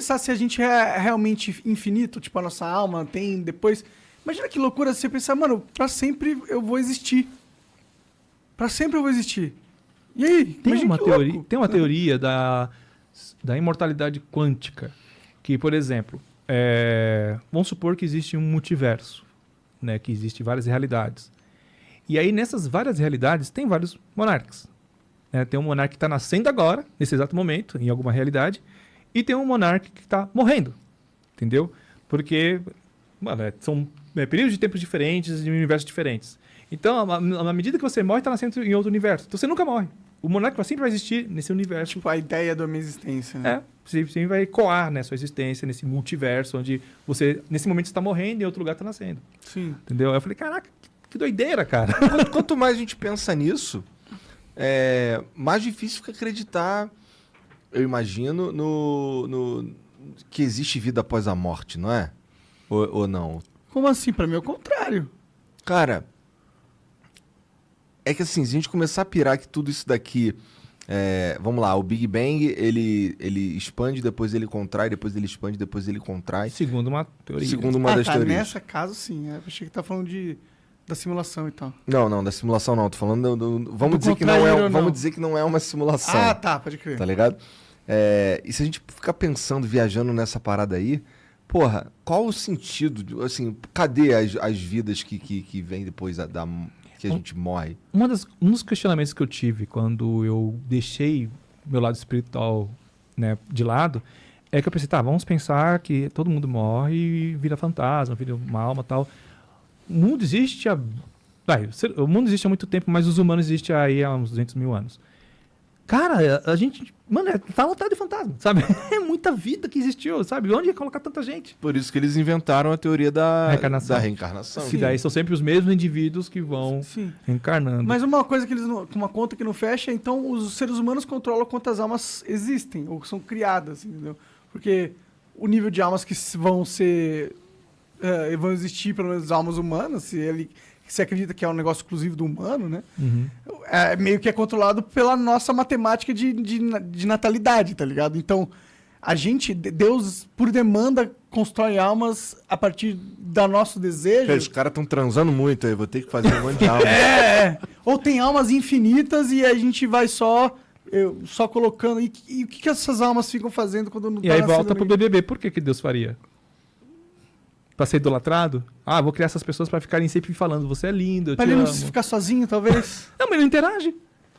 pensar se a gente é realmente infinito, tipo, a nossa alma tem depois... Imagina que loucura você pensar, mano, pra sempre eu vou existir. Pra sempre eu vou existir. E aí? Tem uma teoria da imortalidade quântica, que, por exemplo, vamos supor que existe um multiverso, né, que existe várias realidades. E aí, nessas várias realidades, tem vários monarcas. Né? Tem um monarca que está nascendo agora, nesse exato momento, em alguma realidade, e tem um monarca que está morrendo, entendeu? Porque são períodos de tempos diferentes, de universos diferentes. Então, à medida que você morre, está nascendo em outro universo. Então, você nunca morre. O monarca sempre vai existir nesse universo. Tipo, a ideia da minha existência. Né? Você vai ecoar, né, sua existência nesse multiverso, onde você, nesse momento, está morrendo e em outro lugar está nascendo. Sim. Entendeu? Aí eu falei, caraca, que doideira, cara. Quanto mais a gente pensa nisso, mais difícil fica acreditar, eu imagino, no que existe vida após a morte, não é? Ou não? Como assim? Pra mim é o contrário. Cara, é que assim, se a gente começar a pirar que tudo isso daqui... vamos lá, o Big Bang, ele expande, depois ele contrai, depois ele expande, depois ele contrai. Segundo uma teoria. Segundo uma das teorias. Nessa caso, sim. Eu achei que tá falando da simulação e tal. Não, da simulação não. Tô falando vamos dizer que não é, vamos dizer que não é uma simulação. Ah, tá, pode crer. Tá ligado? E se a gente ficar pensando, viajando nessa parada aí, porra, qual o sentido, assim, cadê as vidas que vêm depois que a gente morre? Um dos questionamentos que eu tive quando eu deixei meu lado espiritual, né, de lado, é que eu pensei, vamos pensar que todo mundo morre e vira fantasma, vira uma alma e tal. O mundo existe o mundo existe há muito tempo, mas os humanos existem aí há uns 200 mil anos. Cara, a gente... Mano, tá lotado de fantasma, sabe? É muita vida que existiu, sabe? Onde ia colocar tanta gente? Por isso que eles inventaram a teoria da reencarnação. Que daí são sempre os mesmos indivíduos que vão reencarnando. Mas uma coisa que uma conta que não fecha, então os seres humanos controlam quantas almas existem, ou são criadas, entendeu? Porque o nível de almas que vão existir, pelo menos almas humanas, se acredita que é um negócio exclusivo do humano, né? Uhum. Meio que é controlado pela nossa matemática de natalidade, tá ligado? Então, Deus, por demanda, constrói almas a partir do nosso desejo. Os caras estão transando muito aí, vou ter que fazer um monte de almas. Ou tem almas infinitas e a gente vai só colocando... E o que essas almas ficam fazendo quando não tá nascendo? E aí volta pro BBB. Por que Deus faria? Pra ser idolatrado? Vou criar essas pessoas pra ficarem sempre falando, você é lindo, eu te amo. Pra ele não ficar sozinho, talvez? Não, mas ele não interage.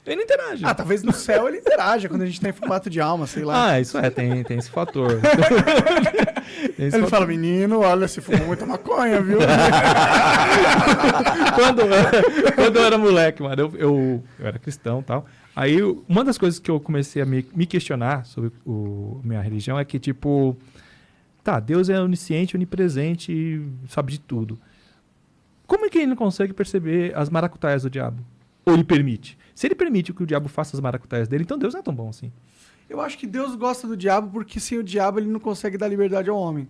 Ele não interage. Talvez no céu ele interaja quando a gente tá em formato de alma, sei lá. Isso tem esse fator. Ele fala, menino, olha, você fumou muita maconha, viu? Quando eu era moleque, mano, eu era cristão e tal. Aí, uma das coisas que eu comecei a me questionar sobre minha religião é que, tipo... Deus é onisciente, onipresente e sabe de tudo. Como é que ele não consegue perceber as maracutaias do diabo? Ou ele permite? Se ele permite que o diabo faça as maracutaias dele, então Deus não é tão bom assim. Eu acho que Deus gosta do diabo porque sem o diabo ele não consegue dar liberdade ao homem.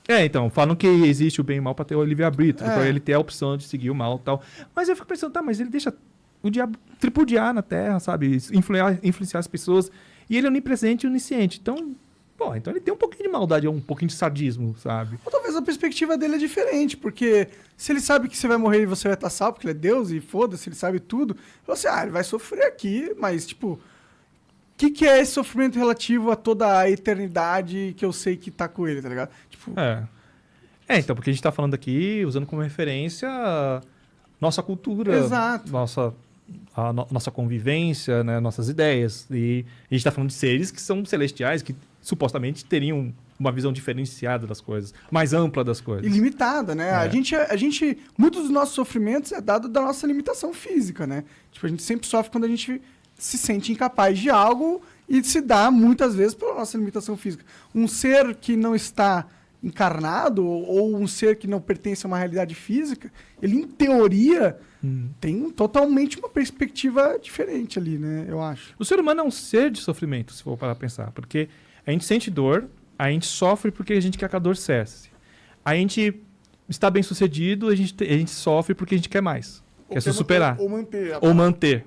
Então, falam que existe o bem e o mal para ter o livre-arbítrio, para ele ter a opção de seguir o mal e tal. Mas eu fico pensando, mas ele deixa o diabo tripudiar na terra, sabe? Influenciar as pessoas. E ele é onipresente e onisciente. Então ele tem um pouquinho de maldade, um pouquinho de sadismo, sabe? Ou talvez a perspectiva dele é diferente, porque se ele sabe que você vai morrer e você vai estar salvo, porque ele é Deus e foda-se, ele sabe tudo, você, ele vai sofrer aqui, mas, tipo, o que é esse sofrimento relativo a toda a eternidade que eu sei que tá com ele, tá ligado? Tipo... Então, porque a gente tá falando aqui, usando como referência nossa cultura, exato, nossa convivência, né, nossas ideias. E a gente está falando de seres que são celestiais, que supostamente teriam uma visão diferenciada das coisas, mais ampla das coisas. Ilimitada, né? A gente, muitos dos nossos sofrimentos é dado da nossa limitação física, né? Tipo, a gente sempre sofre quando a gente se sente incapaz de algo e se dá muitas vezes pela nossa limitação física. Um ser que não está encarnado ou um ser que não pertence a uma realidade física, ele, em teoria... tem totalmente uma perspectiva diferente ali, né? Eu acho. O ser humano é um ser de sofrimento, se for para pensar. Porque a gente sente dor, a gente sofre porque a gente quer que a dor cesse. A gente está bem sucedido, a gente sofre porque a gente quer mais. Quer se superar. Ou manter.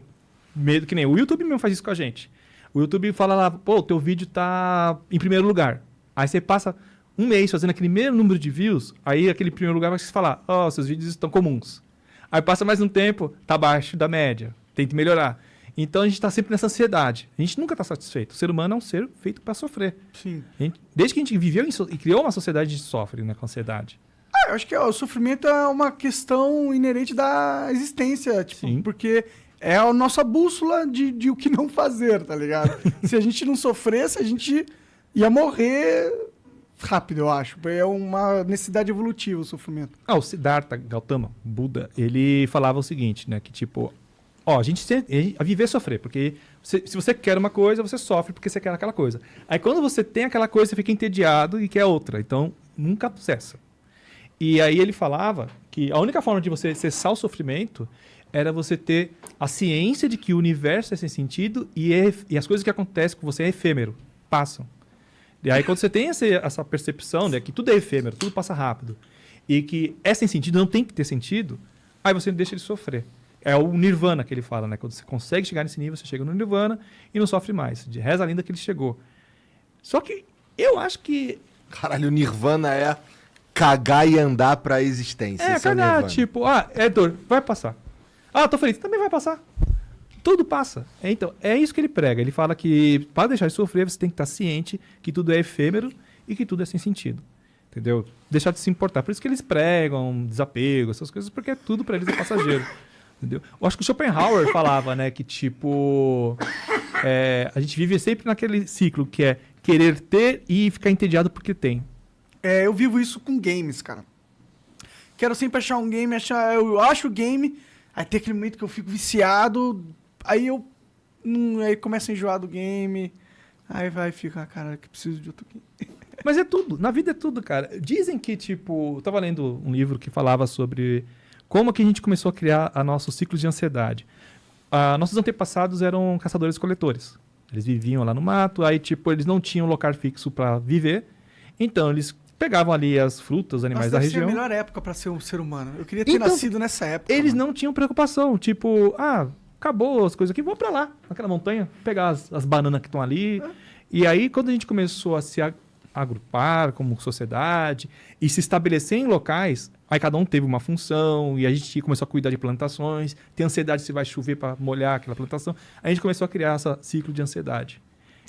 Medo que nem o YouTube mesmo faz isso com a gente. O YouTube fala lá, teu vídeo tá em primeiro lugar. Aí você passa um mês fazendo aquele mesmo número de views, aí aquele primeiro lugar vai se falar, seus vídeos estão comuns. Aí passa mais um tempo, tá abaixo da média, tente melhorar. Então a gente está sempre nessa ansiedade. A gente nunca está satisfeito. O ser humano é um ser feito para sofrer. Sim. Desde que a gente viveu e criou uma sociedade, a gente sofre, né, com ansiedade. Eu acho que o sofrimento é uma questão inerente da existência, tipo, Sim. porque é a nossa bússola de o que não fazer, tá ligado? Se a gente não sofresse, a gente ia morrer rápido, eu acho. É uma necessidade evolutiva o sofrimento. O Siddhartha Gautama, Buda, ele falava o seguinte, né, que tipo, a gente a viver é sofrer, porque se você quer uma coisa, você sofre porque você quer aquela coisa. Aí quando você tem aquela coisa, você fica entediado e quer outra. Então, nunca cessa. E aí ele falava que a única forma de você cessar o sofrimento era você ter a ciência de que o universo é sem sentido e as coisas que acontecem com você é efêmero, passam. E aí quando você tem essa percepção, né, que tudo é efêmero, tudo passa rápido, e que é sem sentido, não tem que ter sentido, aí você deixa de sofrer. É o nirvana que ele fala, né? Quando você consegue chegar nesse nível, você chega no nirvana e não sofre mais. De reza a lenda que ele chegou. Só que eu acho que... Caralho, o nirvana é cagar e andar pra existência. É, cagar, tipo, é dor, vai passar. Tô feliz, também vai passar. Tudo passa. Então, é isso que ele prega. Ele fala que para deixar de sofrer, você tem que estar ciente que tudo é efêmero e que tudo é sem sentido. Entendeu? Deixar de se importar. Por isso que eles pregam desapego, essas coisas, porque tudo para eles é passageiro. Entendeu? Eu acho que o Schopenhauer falava, né, que tipo... a gente vive sempre naquele ciclo que é querer ter e ficar entediado porque tem. Eu vivo isso com games, cara. Quero sempre achar um game, eu acho o game, aí tem aquele momento que eu fico viciado, aí aí começa a enjoar do game, aí vai ficar, cara, que preciso de outro game. Mas é tudo, na vida é tudo, cara. Dizem que, tipo, eu tava lendo um livro que falava sobre como que a gente começou a criar a nosso ciclo de ansiedade. Nossos antepassados eram caçadores-coletores. Eles viviam lá no mato, aí, tipo, eles não tinham local fixo para viver, então eles pegavam ali as frutas, os animais da região. Essa é a melhor época para ser um ser humano. Eu queria ter nascido nessa época. Eles não tinham preocupação, tipo, acabou as coisas aqui, vamos para lá, naquela montanha, pegar as bananas que estão ali. E aí, quando a gente começou a se agrupar como sociedade e se estabelecer em locais, aí cada um teve uma função e a gente começou a cuidar de plantações, ter ansiedade se vai chover para molhar aquela plantação. A gente começou a criar esse ciclo de ansiedade.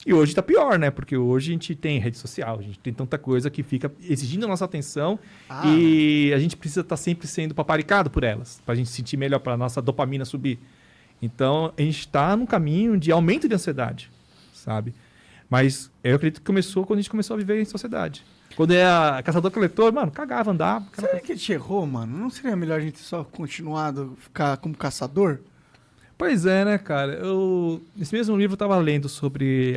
E hoje está pior, né? Porque hoje a gente tem rede social, a gente tem tanta coisa que fica exigindo a nossa atenção e a gente precisa estar sempre sendo paparicado por elas, para a gente se sentir melhor, para a nossa dopamina subir. Então, a gente está num caminho de aumento de ansiedade, sabe? Mas eu acredito que começou quando a gente começou a viver em sociedade. Quando é caçador-coletor, mano, cagava, andava. Será que a gente errou, mano? Não seria melhor a gente só continuado ficar como caçador? Pois é, né, cara? Nesse mesmo livro eu estava lendo sobre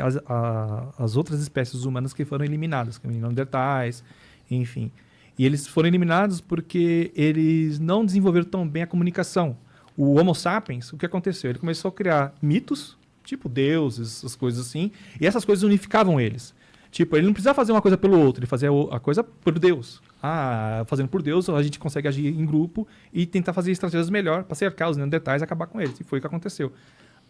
as outras espécies humanas que foram eliminadas, como neandertais, enfim. E eles foram eliminados porque eles não desenvolveram tão bem a comunicação. O Homo sapiens, o que aconteceu? Ele começou a criar mitos, tipo deuses, essas coisas assim, e essas coisas unificavam eles. Tipo, ele não precisava fazer uma coisa pelo outro, ele fazia a coisa por Deus. Fazendo por Deus, a gente consegue agir em grupo e tentar fazer estratégias melhor para cercar os neandertais e acabar com eles. E foi o que aconteceu.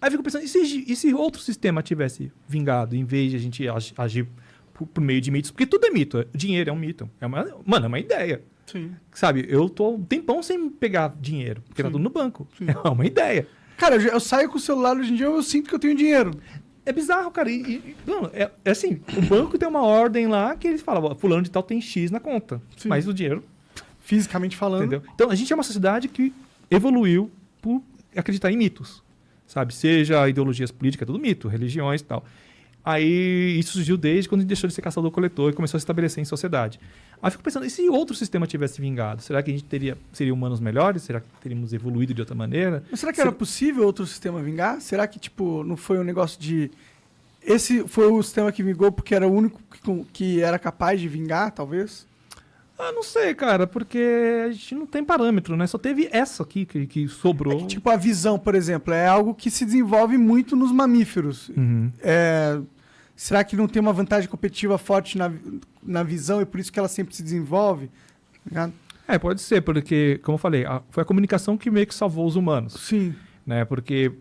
Aí eu fico pensando, e se outro sistema tivesse vingado, em vez de a gente agir por meio de mitos? Porque tudo é mito. Dinheiro é um mito. É uma ideia. Sim. Sabe, eu tô um tempão sem pegar dinheiro, porque tá tudo no banco. Sim. É uma ideia. Cara, eu saio com o celular hoje em dia, eu sinto que eu tenho dinheiro. É bizarro, cara. Não, é assim, o banco tem uma ordem lá que eles falam, fulano de tal tem X na conta. Sim. Mas o dinheiro... Fisicamente falando. Entendeu? Então, a gente é uma sociedade que evoluiu por acreditar em mitos, sabe? Seja ideologias políticas, tudo mito, religiões e tal. Aí, isso surgiu desde quando a gente deixou de ser caçador-coletor e começou a se estabelecer em sociedade. Aí eu fico pensando, e se outro sistema tivesse vingado? Será que a gente seria humanos melhores? Será que teríamos evoluído de outra maneira? Mas será que era possível outro sistema vingar? Será que, tipo, não foi um negócio de... Esse foi o sistema que vingou porque era o único que era capaz de vingar, talvez? Não sei, cara, porque a gente não tem parâmetro, né? Só teve essa aqui que sobrou. É que, tipo, a visão, por exemplo, é algo que se desenvolve muito nos mamíferos. Uhum. Será que não tem uma vantagem competitiva forte na visão e por isso que ela sempre se desenvolve? Tá? Pode ser, porque, como eu falei, foi a comunicação que meio que salvou os humanos. Sim. Né? Porque,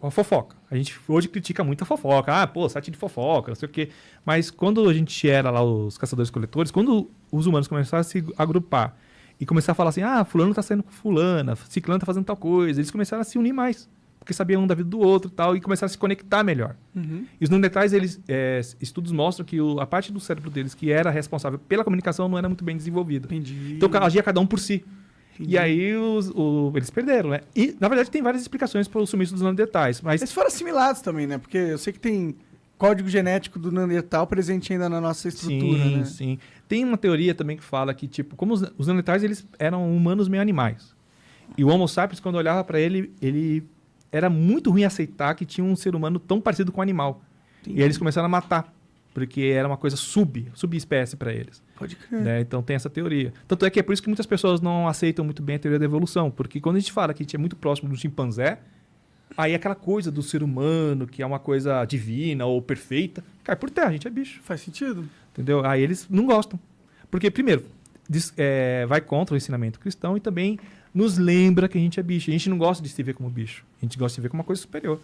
a fofoca. A gente hoje critica muito a fofoca. Ah, pô, site de fofoca, não sei o quê. Mas quando a gente era lá os caçadores-coletores, quando os humanos começaram a se agrupar e começaram a falar assim, ah, fulano tá saindo com fulana, ciclano tá fazendo tal coisa, eles começaram a se unir mais. Porque sabiam um da vida do outro e tal, e começaram a se conectar melhor. Uhum. E os Neandertais, estudos mostram que a parte do cérebro deles que era responsável pela comunicação não era muito bem desenvolvida. Entendi. Então agia cada um por si. Entendi. E aí eles perderam, né? E, na verdade, tem várias explicações para o sumiço dos Neandertais. Mas Eles foram assimilados também, né? Porque eu sei que tem código genético do Neandertal presente ainda na nossa estrutura, sim, né? sim. Tem uma teoria também que fala que, tipo, como os Neandertais, eles eram humanos meio animais. E o Homo sapiens, quando olhava para ele era muito ruim aceitar que tinha um ser humano tão parecido com um animal. Entendi. E aí eles começaram a matar, porque era uma coisa subespécie para eles. Pode crer. Né? Então tem essa teoria. Tanto é que é por isso que muitas pessoas não aceitam muito bem a teoria da evolução, porque quando a gente fala que a gente é muito próximo do chimpanzé, aí aquela coisa do ser humano, que é uma coisa divina ou perfeita, cai por terra, a gente é bicho. Faz sentido. Entendeu? Aí eles não gostam. Porque, primeiro, vai contra o ensinamento cristão e também nos lembra que a gente é bicho. A gente não gosta de se ver como bicho. A gente gosta de se ver como uma coisa superior.